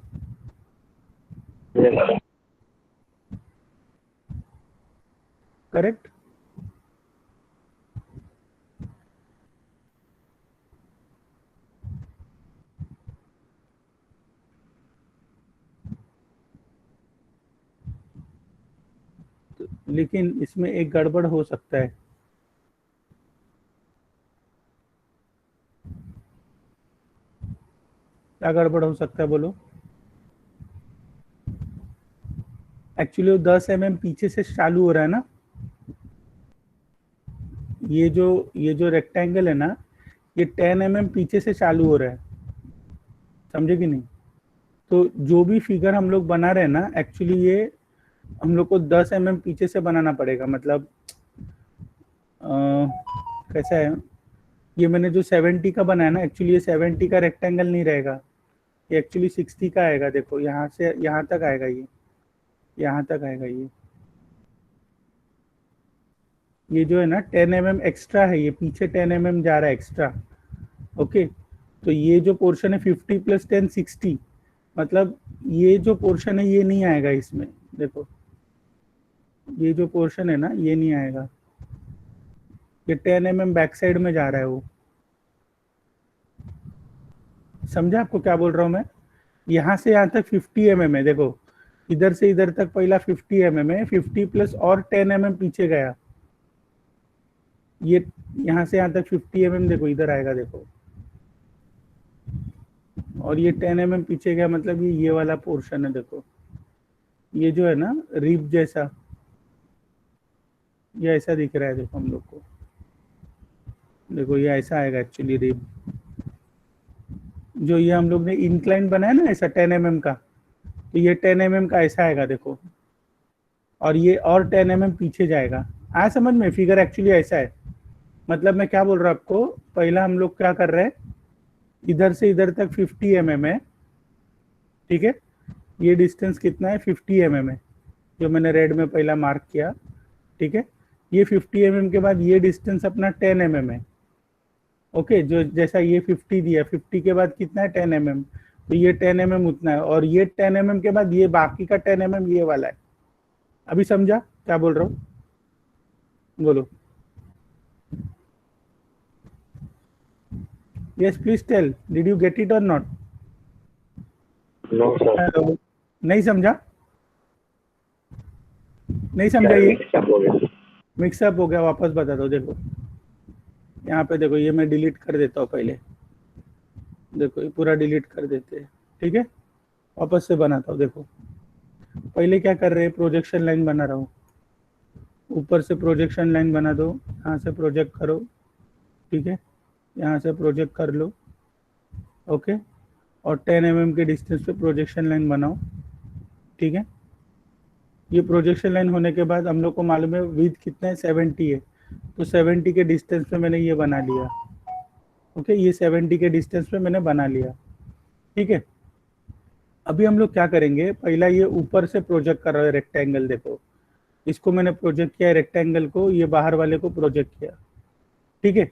Speaker 1: करेक्ट। लेकिन इसमें एक गड़बड़ हो सकता है। क्या गड़बड़ हो सकता है बोलो? एक्चुअली वो 10 mm पीछे से चालू हो रहा है ना, ये जो रेक्टेंगल है ना, ये 10 mm पीछे से चालू हो रहा है, समझे कि नहीं? तो जो भी फिगर हम लोग बना रहे हैं ना, एक्चुअली ये हम लोग को 10 mm पीछे से बनाना पड़ेगा। मतलब कैसा है, ये मैंने जो 70 का बनाया ना, एक्चुअली ये 70 का रेक्टेंगल नहीं रहेगा, ये एक्चुअली 60 का आएगा। देखो यहाँ से यहाँ तक आएगा, ये यहाँ तक आएगा, ये जो है ना 10 mm एक्स्ट्रा है, ये पीछे 10 mm जा रहा है एक्स्ट्रा, ओके। तो ये जो पोर्शन है 50 + 10 60, मतलब ये जो पोर्शन है ये नहीं आएगा इसमें, देखो ये जो पोर्शन है ना ये नहीं आएगा, ये 10 mm बैक साइड में जा रहा है वो, समझा आपको क्या बोल रहा हूँ मैं? यहाँ से यहाँ तक 50 mm है, देखो इधर से इधर तक पहला 50 mm है, 50 प्लस और 10 mm पीछे गया, ये यहाँ से यहाँ तक 50 mm देखो इधर आएगा, देखो, और ये 10 mm पीछे गया, मतलब ये वाला पोर्शन है, देखो ये जो है ना रिब जैसा, ये ऐसा दिख रहा है, देखो हम लोग को, देखो ये ऐसा आएगा एक्चुअली रिब, जो ये हम लोग ने इंक्लाइन बनाया ना ऐसा 10 mm का, तो ये 10 mm का ऐसा आएगा, देखो, और ये और 10 mm पीछे जाएगा। आया समझ में? फिगर एक्चुअली ऐसा है। मतलब मैं क्या बोल रहा हूँ आपको, पहला हम लोग क्या कर रहे हैं, इधर से इधर तक 50 mm है, ठीक है, ये डिस्टेंस कितना है 50 mm है, जो मैंने रेड में पहला मार्क किया। ठीक है, ये 50 mm के बाद ये डिस्टेंस अपना 10 mm है। ओके, जो जैसा ये 50 दिया, 50 के बाद कितना है 10 mm, तो ये 10 mm उतना है, और ये 10 mm के बाद ये बाकी का 10 mm ये वाला है। अभी समझा क्या बोल रहा हूँ? बोलो। Yes please tell, did you get it और नॉट?
Speaker 3: नो सर,
Speaker 1: हेलो, नहीं समझा? नहीं समझा? ये
Speaker 3: मिक्सअप हो गया।
Speaker 1: मिक्सअप हो गया, वापस बता दो। देखो यहाँ पे देखो, ये मैं डिलीट कर देता हूँ पहले। देखो ये पूरा डिलीट कर देते हैं। ठीक है, वापस से बनाता हूँ। देखो पहले क्या कर रहे हैं, प्रोजेक्शन लाइन बना रहा हूँ। ऊपर से प्रोजेक्शन लाइन बना दो, यहाँ से प्रोजेक्ट करो। ठीक है, यहाँ से प्रोजेक्ट कर लो। ओके, और 10 mm के डिस्टेंस पे प्रोजेक्शन लाइन बनाओ। ठीक है, ये प्रोजेक्शन लाइन होने के बाद हम लोग को मालूम है विड्थ कितना है 70 है, तो 70 के डिस्टेंस पे मैंने ये बना लिया। ओके, ये 70 के डिस्टेंस पे मैंने बना लिया। ठीक है, अभी हम लोग क्या करेंगे, पहला ये ऊपर से प्रोजेक्ट कर रहा है रेक्टेंगल। देखो इसको मैंने प्रोजेक्ट किया रेक्टेंगल को, ये बाहर वाले को प्रोजेक्ट किया। ठीक है,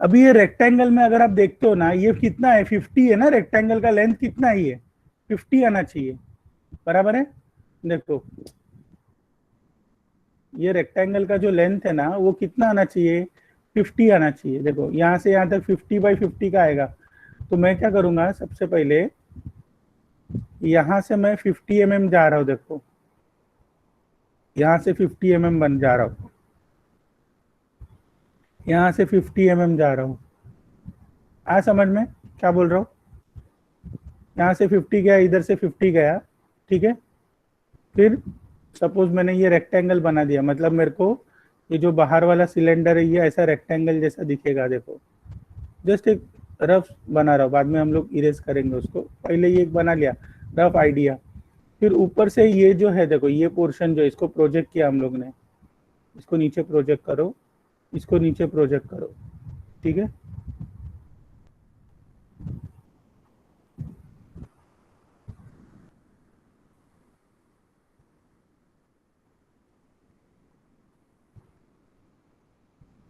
Speaker 1: अभी ये रेक्टेंगल में अगर आप देखते हो ना, ये कितना है 50 है ना, रेक्टेंगल का लेंथ कितना ही है 50 आना चाहिए, बराबर है। देखो ये रेक्टेंगल का जो लेंथ है ना, वो कितना आना चाहिए 50 आना चाहिए। देखो यहाँ से यहाँ तक 50/50 का आएगा, तो मैं क्या करूंगा, सबसे पहले यहाँ से मैं 50 mm जा रहा हूँ। देखो यहाँ से 50 mm बन जा रहा हूँ, यहाँ से 50 mm जा रहा हूँ। आ समझ में क्या बोल रहा हूँ? यहाँ से 50 गया, इधर से 50 गया। ठीक है, फिर सपोज मैंने ये रेक्टेंगल बना दिया, मतलब मेरे को ये जो बाहर वाला सिलेंडर है ये ऐसा रेक्टेंगल जैसा दिखेगा। देखो जस्ट एक रफ बना रहा हूँ, बाद में हम लोग इरेज करेंगे उसको। पहले ये एक बना लिया रफ आइडिया, फिर ऊपर से ये जो है देखो, ये पोर्शन जो इसको प्रोजेक्ट किया हम लोग ने, इसको नीचे प्रोजेक्ट करो, इसको नीचे प्रोजेक्ट करो। ठीक है,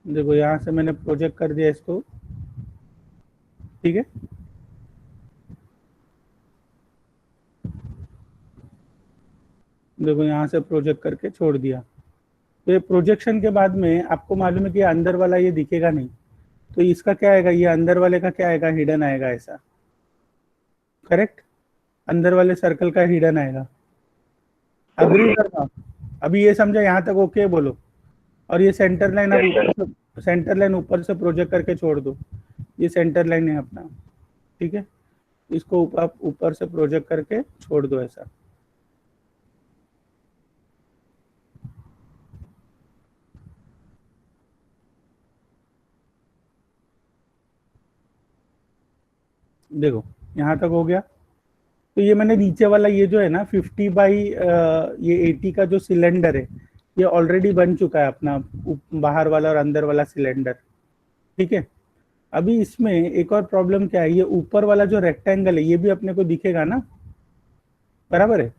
Speaker 1: देखो यहाँ से मैंने प्रोजेक्ट कर दिया इसको। ठीक है, देखो यहाँ से प्रोजेक्ट करके छोड़ दिया। तो ये प्रोजेक्शन के बाद में आपको मालूम है कि अंदर वाला ये दिखेगा नहीं, तो इसका क्या आएगा, ये अंदर वाले का क्या आएगा, हिडन आएगा ऐसा। करेक्ट, अंदर वाले सर्कल का हिडन आएगा। अग्री करना? अभी ये समझा यहाँ तक? ओके बोलो। और ये सेंटर लाइन आप ऊपर से प्रोजेक्ट करके छोड़ दो, ये सेंटर लाइन है अपना। ठीक है, इसको आप ऊपर से प्रोजेक्ट करके छोड़ दो ऐसा। देखो यहाँ तक हो गया। तो ये मैंने नीचे वाला ये जो है ना 50/80 का जो सिलेंडर है, ये ऑलरेडी बन चुका है अपना, बाहर वाला और अंदर वाला सिलेंडर। ठीक है, अभी इसमें एक और प्रॉब्लम क्या है, ये ऊपर वाला जो रेक्टेंगल है ये भी अपने को दिखेगा ना, बराबर है।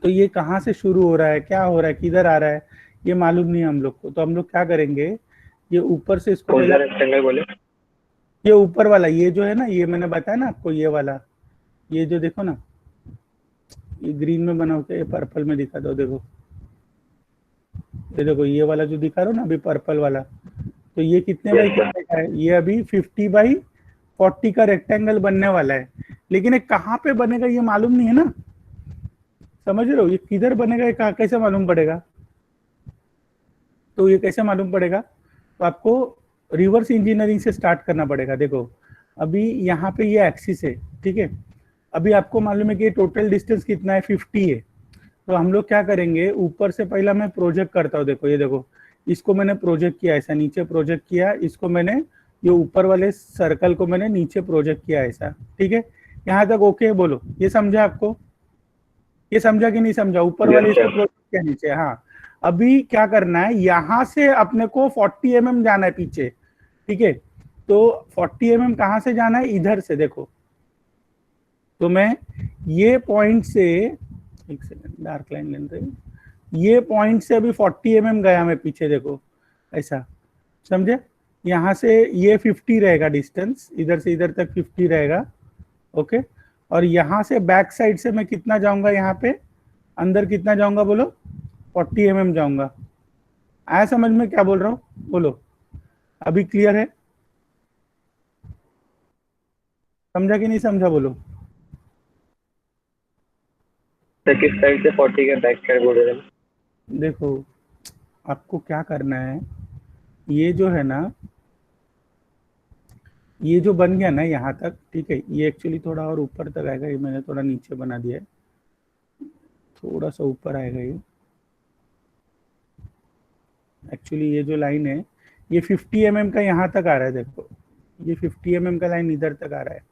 Speaker 1: तो ये कहाँ से शुरू हो रहा है, क्या हो रहा है, किधर आ रहा है, ये मालूम नहीं है हम लोग को। तो हम लोग क्या करेंगे, ये ऊपर से इसको
Speaker 3: रेक्टेंगल बोले,
Speaker 1: ये ऊपर वाला ये जो है ना, ये मैंने बताया ना आपको, ये वाला, ये जो देखो ना, ये ग्रीन में बना होता है, ये पर्पल में दिखा दो। देखो ये देखो, ये वाला जो दिखा रहा हूँ ना अभी पर्पल वाला, तो ये कितने बाई कितने का है, ये अभी 50/40 का रेक्टेंगल बनने वाला है। लेकिन ये कहाँ पे बनेगा ये मालूम नहीं है ना, समझ रहे हो? ये किधर बनेगा, ये कहाँ, कैसे मालूम पड़ेगा? तो ये कैसे मालूम पड़ेगा, तो आपको रिवर्स इंजीनियरिंग से स्टार्ट करना पड़ेगा। देखो अभी यहाँ पे ये एक्सिस है, ठीक है, अभी आपको मालूम है कि टोटल डिस्टेंस कितना है 50 है। तो हम लोग क्या करेंगे, ऊपर से पहला मैं प्रोजेक्ट करता हूँ। देखो ये देखो, इसको मैंने प्रोजेक्ट किया ऐसा, नीचे प्रोजेक्ट किया, इसको मैंने ये ऊपर वाले सर्कल को मैंने नीचे प्रोजेक्ट किया ऐसा। ठीक है, यहाँ तक ओके बोलो? ये समझा आपको? ये समझा कि नहीं समझा? ऊपर वाले इसको प्रोजेक्ट किया नीचे। हाँ, अभी क्या करना है, यहाँ से अपने को 40 mm जाना है पीछे। ठीक है, तो 40 mm कहाँ से जाना है, इधर से। देखो तो मैं ये पॉइंट से, एक सेकंड डार्क लाइन लेने रही, ये पॉइंट से अभी 40 mm गया मैं पीछे, देखो ऐसा, समझे? यहाँ से ये 50 रहेगा डिस्टेंस, इधर से इधर तक 50 रहेगा, ओके। और यहाँ से बैक साइड से मैं कितना जाऊंगा, यहाँ पे अंदर कितना जाऊंगा बोलो, 40 mm जाऊंगा। आया समझ में क्या बोल रहा हूँ, बोलो? अभी क्लियर है? समझा कि नहीं समझा, बोलो?
Speaker 3: सर किस साइड से 40 के बैक साइड बोल रहे हैं?
Speaker 1: देखो आपको क्या करना है, ये जो है ना, ये जो बन गया ना यहाँ तक, ठीक है, ये एक्चुअली थोड़ा और ऊपर तक आएगा, ये मैंने थोड़ा नीचे बना दिया है, थोड़ा सा ऊपर आएगा ये। एक्चुअली ये जो लाइन है ये 50 mm का यहाँ तक आ रहा है, देखो ये 50 mm का लाइन इधर तक आ रहा है।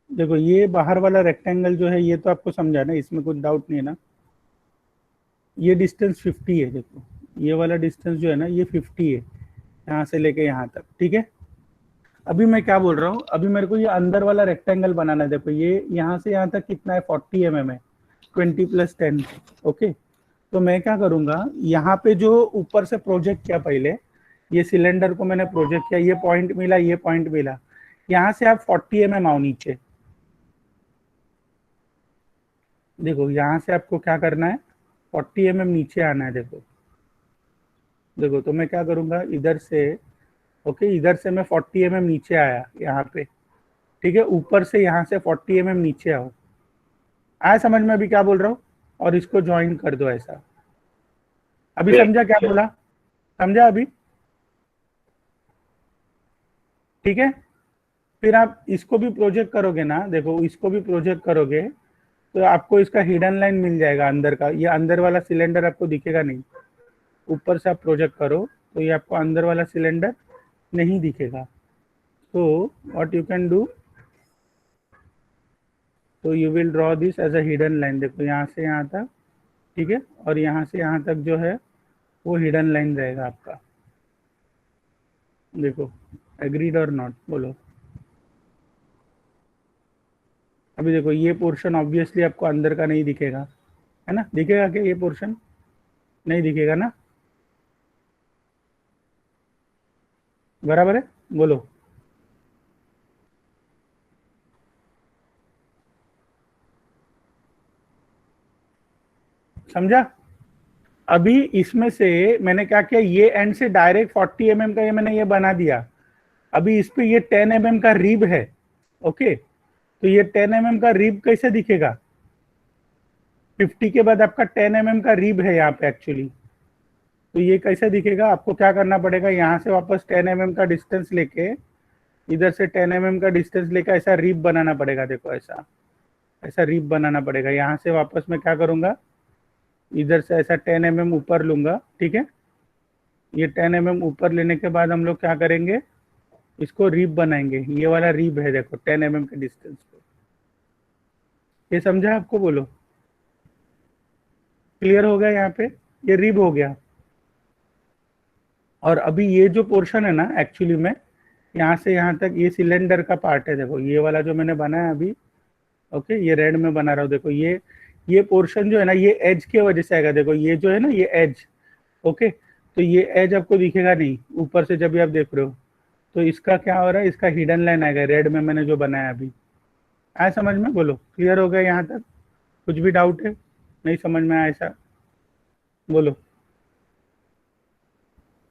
Speaker 1: देखो ये बाहर वाला रेक्टेंगल जो है ये तो आपको समझा ना, इसमें कुछ डाउट नहीं है ना? ये डिस्टेंस 50 है, देखो ये वाला डिस्टेंस जो है ना ये 50 है, यहाँ से लेके यहाँ तक, ठीक है। अभी मैं क्या बोल रहा हूँ, अभी मेरे को ये अंदर वाला रेक्टेंगल बनाना है, देखो ये यहाँ से यहाँ तक कितना है, 40 mm है, 20 + 10, ओके। तो मैं क्या करूंगा, यहाँ पे जो ऊपर से प्रोजेक्ट किया पहले, ये सिलेंडर को मैंने प्रोजेक्ट किया, ये पॉइंट मिला, ये पॉइंट मिला, यहाँ से आप 40 mm आओ नीचे। देखो यहाँ से आपको क्या करना है, 40 mm नीचे आना है, देखो देखो। तो मैं क्या करूंगा, इधर से, ओके, इधर से मैं 40 mm नीचे आया यहाँ पे, ठीक है। ऊपर से यहाँ से 40 mm नीचे आओ। आया समझ में अभी क्या बोल रहा हूँ? और इसको ज्वाइन कर दो ऐसा। अभी समझा क्या बोला? समझा अभी? ठीक है। फिर आप इसको भी प्रोजेक्ट करोगे ना, देखो इसको भी प्रोजेक्ट करोगे तो आपको इसका हिडन लाइन मिल जाएगा अंदर का, ये अंदर वाला सिलेंडर आपको दिखेगा नहीं। ऊपर से आप प्रोजेक्ट करो तो ये आपको अंदर वाला सिलेंडर नहीं दिखेगा। तो व्हाट यू कैन डू, तो you will draw this as a hidden line, देखो यहाँ से यहाँ तक, ठीक है। और यहाँ से यहाँ तक जो है वो हिडन लाइन रहेगा आपका, देखो। एग्रीड और नॉट, बोलो? अभी देखो ये पोर्शन ऑब्वियसली आपको अंदर का नहीं दिखेगा, है ना? दिखेगा क्या ये पोर्शन? नहीं दिखेगा ना, बराबर है, बोलो? समझा? अभी इसमें से मैंने क्या किया, ये एंड से डायरेक्ट 40 mm का ये मैंने ये बना दिया। अभी इस पे ये 10 mm का रिब है, ओके। तो ये 10 mm का रिब कैसे दिखेगा, 50 के बाद आपका 10 mm का रिब है यहाँ पे एक्चुअली। तो ये कैसे दिखेगा, आपको क्या करना पड़ेगा, यहाँ से वापस 10 mm का डिस्टेंस लेके, इधर से 10 mm का डिस्टेंस लेके ऐसा रिब बनाना पड़ेगा, देखो ऐसा, ऐसा रिब बनाना पड़ेगा। यहाँ से वापस मैं क्या करूंगा, इधर से ऐसा 10 mm ऊपर लूंगा, ठीक है। ये 10 mm ऊपर लेने के बाद हम लोग क्या करेंगे, इसको रिब बनाएंगे। ये वाला रिब है, देखो 10 mm के डिस्टेंस पे। ये समझा आपको, बोलो? क्लियर हो गया? यहाँ पे ये रिब हो गया। और अभी ये जो पोर्शन है ना, एक्चुअली में यहाँ से यहाँ तक ये सिलेंडर का पार्ट है, देखो ये वाला जो मैंने बनाया अभी, ओके, ये रेड में बना रहा हूँ, देखो ये पोर्शन जो है ना, ये एज के वजह से आएगा, देखो ये जो है ना, ये एज, ओके। तो ये एज आपको दिखेगा नहीं ऊपर से जब भी आप देख रहे हो, तो इसका क्या हो रहा है, इसका हिडन लाइन आएगा रेड में मैंने जो बनाया अभी। आया समझ में, बोलो? क्लियर हो गया यहाँ तक? कुछ भी डाउट है, नहीं समझ में आया ऐसा, बोलो?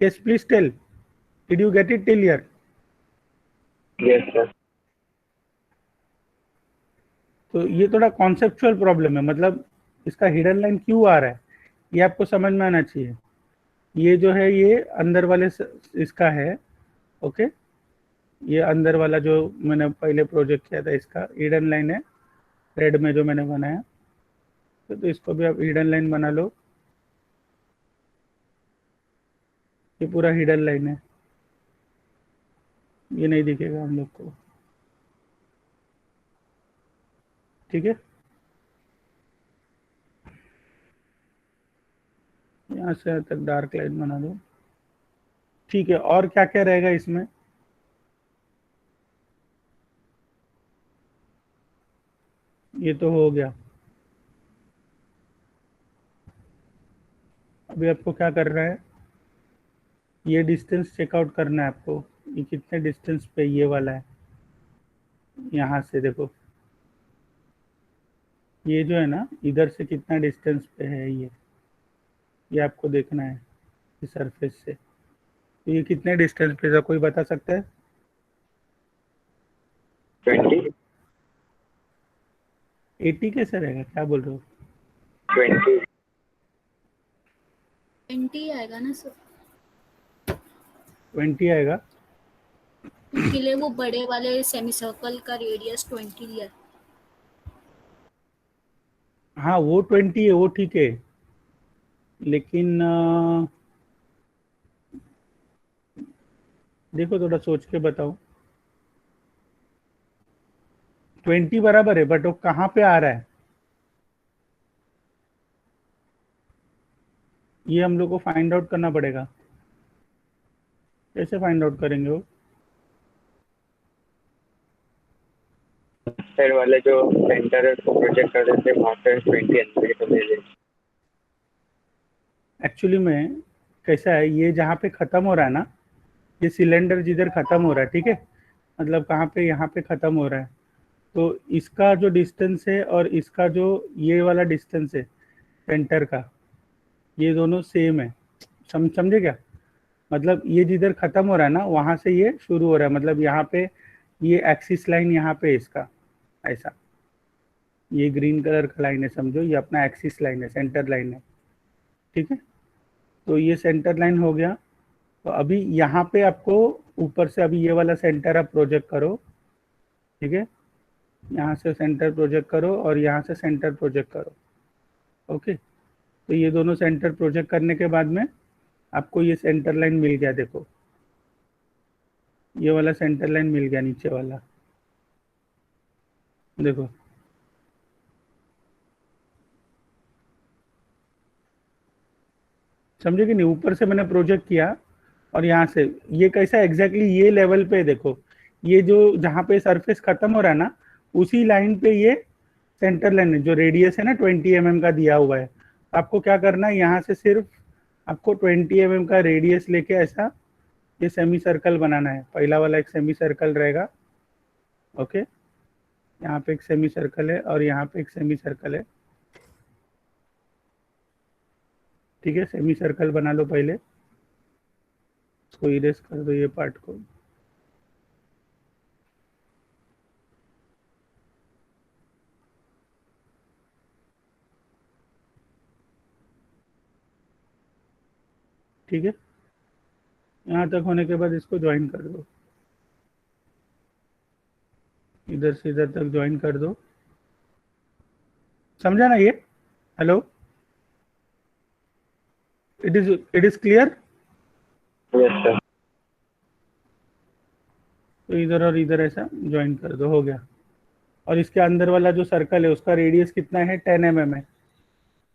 Speaker 1: Yes please tell, did you get it till here?
Speaker 3: Yes sir.
Speaker 1: तो ये थोड़ा कॉन्सेप्चुअल प्रॉब्लम है, मतलब इसका हिडन लाइन क्यों आ रहा है ये आपको समझ में आना चाहिए। ये जो है ये अंदर वाले इसका है, ओके। ये अंदर वाला जो मैंने पहले प्रोजेक्ट किया था इसका हिडन लाइन है, रेड में जो मैंने बनाया। तो इसको भी आप हिडन लाइन बना लो, ये पूरा हिडन लाइन है। ये नहीं दिखेगा हम लोग को, ठीक है। यहाँ से यहाँ तक डार्क लाइन बना दो, ठीक है। और क्या क्या रहेगा इसमें? ये तो हो गया। अभी आपको क्या कर रहा है, ये डिस्टेंस चेकआउट करना है आपको, ये कितने डिस्टेंस पे ये वाला है। यहाँ से देखो, ये जो है ना, इधर से कितना डिस्टेंस पे है ये आपको देखना है इस सरफेस से। तो ये कितने डिस्टेंस पे है, कोई बता सकता है?
Speaker 3: 20
Speaker 1: 80 कैसे रहेगा, क्या बोल रहे हो?
Speaker 3: 20
Speaker 4: 20 आएगा ना सर,
Speaker 1: 20 आएगा।
Speaker 4: उसके लिए वो बड़े वाले सेमी सर्कल का रेडियस 20 दिया है।
Speaker 1: हाँ वो 20 है, वो ठीक है, लेकिन देखो थोड़ा सोच के बताओ। 20 बराबर है, बट वो कहाँ पे आ रहा है, ये हम लोग को फाइंड आउट करना पड़ेगा। कैसे फाइंड आउट करेंगे वो?
Speaker 3: साइड वाले जो सेंटर है उसको प्रोजेक्ट कर देते हैं, वहाँ पे 20 अंदर की तो दे दे।
Speaker 1: एक्चुअली में कैसा है, ये जहाँ पे खत्म हो रहा है ना, ये सिलेंडर जिधर खत्म हो रहा है, ठीक है, मतलब कहाँ पे, यहाँ पे खत्म हो रहा है, तो इसका जो डिस्टेंस है और इसका जो ये वाला डिस्टेंस है सेंटर का, ये दोनों सेम है। समझे क्या? मतलब ये जिधर खत्म हो रहा है ना, वहां से ये शुरू हो रहा है, मतलब यहाँ पे ये एक्सिस लाइन यहाँ पे इसका ऐसा, ये ग्रीन कलर का लाइन है समझो, ये अपना एक्सिस लाइन है, सेंटर लाइन है, ठीक है। तो ये सेंटर लाइन हो गया। तो अभी यहाँ पे आपको ऊपर से अभी ये वाला सेंटर आप प्रोजेक्ट करो, ठीक है, यहाँ से सेंटर प्रोजेक्ट करो और यहाँ से सेंटर प्रोजेक्ट करो, ओके। तो ये दोनों सेंटर प्रोजेक्ट करने के बाद में आपको ये सेंटर लाइन मिल गया, देखो ये वाला सेंटर लाइन मिल गया, नीचे वाला देखो, समझे कि नहीं? ऊपर से मैंने प्रोजेक्ट किया और यहाँ से ये कैसा एग्जैक्टली ये लेवल पे देखो, ये जो जहाँ पे सरफेस खत्म हो रहा है ना, उसी लाइन पे ये सेंटर लाइन है, जो रेडियस है ना 20 mm का दिया हुआ है। आपको क्या करना है, यहाँ से सिर्फ आपको 20 mm का रेडियस लेके ऐसा ये सेमी सर्कल बनाना है। पहला वाला एक सेमी सर्कल रहेगा, ओके, यहाँ पे एक सेमी सर्कल है और यहाँ पे एक सेमी सर्कल है, ठीक है। सेमी सर्कल बना लो पहले, इसको इरेज कर दो ये पार्ट को, ठीक है। यहाँ तक होने के बाद इसको ज्वाइन कर दो, इधर से इधर तक ज्वाइन कर दो, समझा ना ये? Hello, it is clear?
Speaker 3: Yes sir.
Speaker 1: तो इधर और इधर ऐसा ज्वाइन कर दो, हो गया। और इसके अंदर वाला जो सर्कल है उसका रेडियस कितना है, 10 mm है,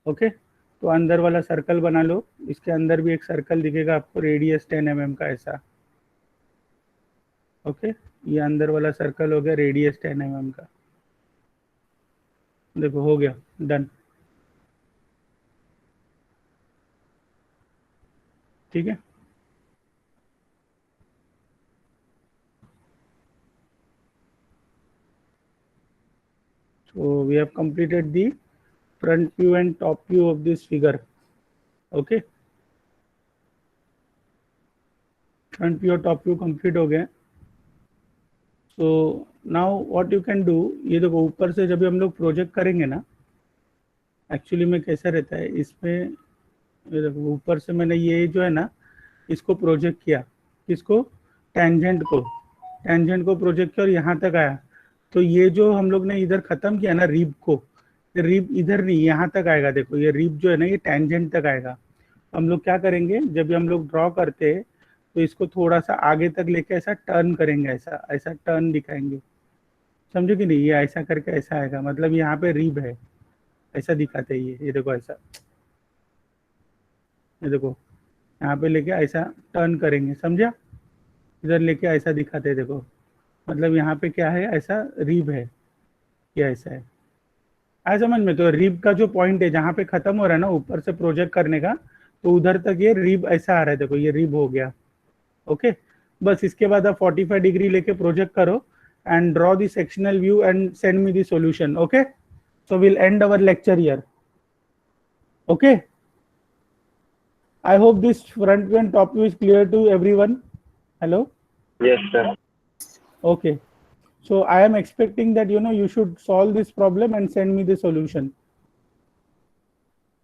Speaker 1: ओके। तो अंदर वाला सर्कल बना लो, इसके अंदर भी एक सर्कल दिखेगा आपको, रेडियस 10 mm का ऐसा, ओके। ये अंदर वाला सर्कल हो गया, रेडियस 10 mm का, देखो हो गया, डन, ठीक है। So we have completed the front view and top view of this figure, okay। Front view और टॉप व्यू कंप्लीट हो गए। So now what you can do, ये देखो ऊपर से जब हम लोग प्रोजेक्ट करेंगे ना, एक्चुअली में कैसा रहता है इसमें, ये देखो ऊपर से मैंने ये जो है ना, इसको प्रोजेक्ट किया, किसको, टेंजेंट को प्रोजेक्ट किया और यहाँ तक आया। तो ये जो हम लोग ने इधर खत्म किया ना रिब को, रिब इधर नहीं यहाँ तक आएगा, देखो ये रिब जो है ना ये टेंजेंट तक आएगा। हम लोग क्या करेंगे, जब हम लोग ड्रॉ करते हैं तो इसको थोड़ा सा आगे तक लेके ऐसा टर्न करेंगे, ऐसा ऐसा टर्न दिखाएंगे, समझो कि नहीं, ये ऐसा करके ऐसा आएगा, मतलब यहाँ पे रिब है, ऐसा दिखाते हैं ये देखो ऐसा, ये देखो यहाँ पे लेके ऐसा टर्न करेंगे, समझा, इधर लेके ऐसा दिखाते हैं, देखो मतलब यहाँ पे क्या है, ऐसा रिब है, ये ऐसा है, आया समझ में। तो रिब का जो पॉइंट है जहाँ पे खत्म हो रहा है ना ऊपर से प्रोजेक्ट करने का, तो उधर तक ये रिब ऐसा आ रहा है, देखो ये रिब हो गया, ओके। बस इसके बाद आप 45 डिग्री लेके प्रोजेक्ट करो and draw the sectional view and send me the solution. Okay, so we'll end our lecture here. Okay, I hope this front and top view is clear to everyone. Hello.
Speaker 3: Yes, sir.
Speaker 1: Okay, so I am expecting that you should solve this problem and send me the solution.